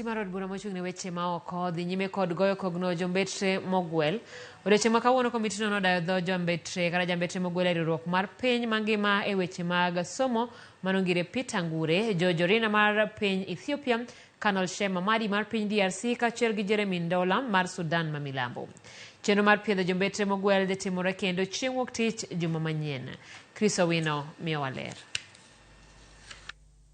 Mar od bura mochung' ne weche ma oko dhi nyime kod goyo kogno jombetre mogwel. Odiochieng' ma kawuono komiti no nodayo dho jombetre kata jambetre mogwel e riwruok mar piny mangima e weche mag somo manongire Peter Ngure, Jorina mar piny Ethiopia, Kanol Shem Amadi mar piny DRC kaachiel gi Jeremy Ndola mar Sudan ma milambo. Chenro mar piedho jombetre mogwel dhi timore kendo chieng' wuok tich juma manyien. Chris Owino miyo waler.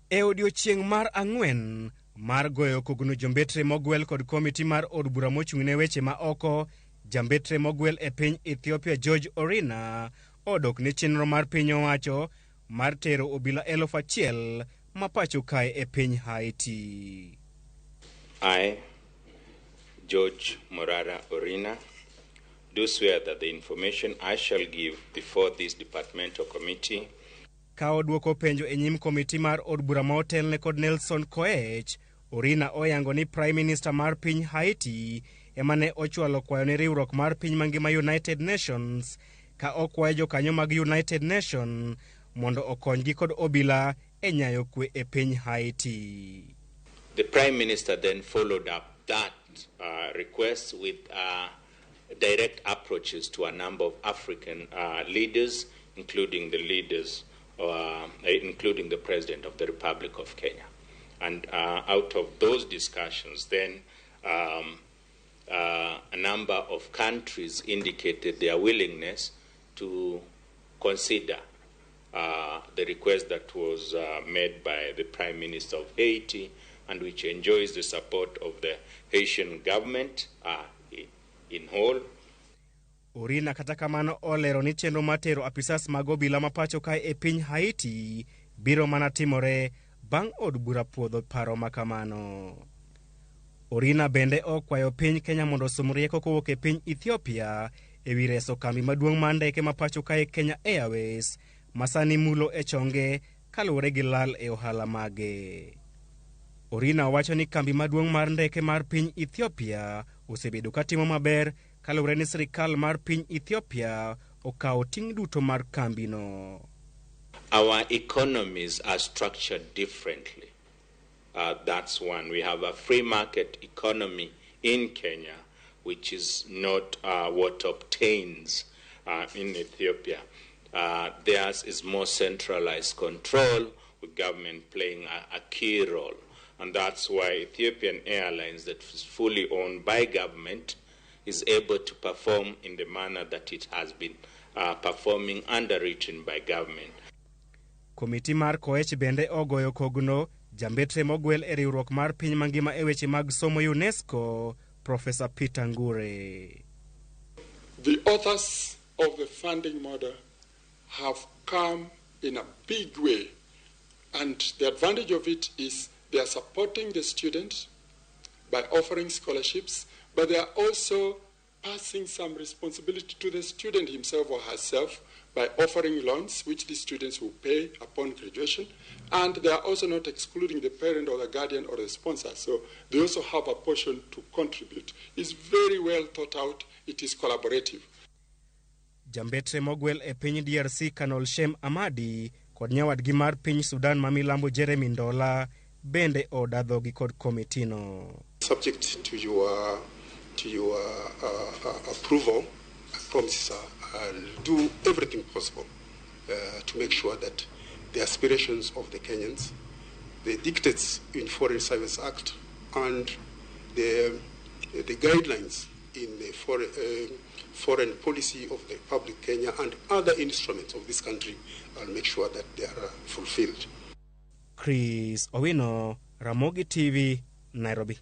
E odiochieng' mar ang'wen mar goyo kogno jombetre mogwel kod komiti mar od bura mochung' ne weche ma oko, jambetre mogwel e piny Ethiopia George Orina odok ne chenro mar piny owacho mar tero obila 1,000 ma pacho kae e piny Haiti. I, George Morara Orina, do swear that the information I shall give before this departmental committee ka odwoko penjo e nyim komiti mar od bura ma otelne kod Nelson Koech, Orina oyango ni Prime Minister mar piny Haiti emane ochwalo kwayo ne riwruok mar piny mangima United Nations ka okwayo jokanyo mag United Nations mondo okonygi kod obila e nyayo kwe e piny Haiti. The Prime Minister then followed up that request with direct approaches to a number of African leaders, including the President of the Republic of Kenya. And out of those discussions, then a number of countries indicated their willingness to consider the request that was made by the Prime Minister of Haiti, and which enjoys the support of the Haitian government in whole. Orina kata kamano olero ni chenro matero apisas mag obila mapacho kae e piny Haiti biro mana timore bang' od bura puodho paro makamano. Orina bende okwayo piny Kenya mondo osom rieko kowuok e piny Ethiopia e wi reso kambi maduong' mar ndeke mapacho kae Kenya Airways masani mulo e chonge kaluwore gi lal e ohala mage. Orina wacho ni kambi maduong' mar ndeke mar piny Ethiopia osebedo katimo maber kaluwore ni sirikal mar piny Ethiopia okawo ting' duto mar kambi no. Our economies are structured differently. That's one. We have a free market economy in Kenya, which is not what obtains in Ethiopia. Theirs is more centralized control, with government playing a key role. And that's why Ethiopian Airlines, that is fully owned by government, is able to perform in the manner that it has been performing underwritten by government. Komiti mar Koech bende ogoyo kogno jambetre mogwel e riwruok mar piny mangima e weche mag somo UNESCO, Professor Peter Ngure. The authors of the funding model have come in a big way, and the advantage of it is they are supporting the students by offering scholarships, but they are also passing some responsibility to the student himself or herself by offering loans, which the students will pay upon graduation, and they are also not excluding the parent or the guardian or the sponsor, so they also have a portion to contribute. It's very well thought out, it is collaborative. Jambetre mogwel e piny DRC Kanol Shem Amadi kod nyawadgi mar piny Sudan ma milambo Jeremy Ndola bende odadhogi kod komiti no. Subject to your approval, I promise I'll do everything possible to make sure that the aspirations of the Kenyans, the dictates in Foreign Service Act, and the guidelines in the foreign policy of the Republic of Kenya and other instruments of this country, I'll make sure that they are fulfilled. Chris Owino, Ramogi TV, Nairobi.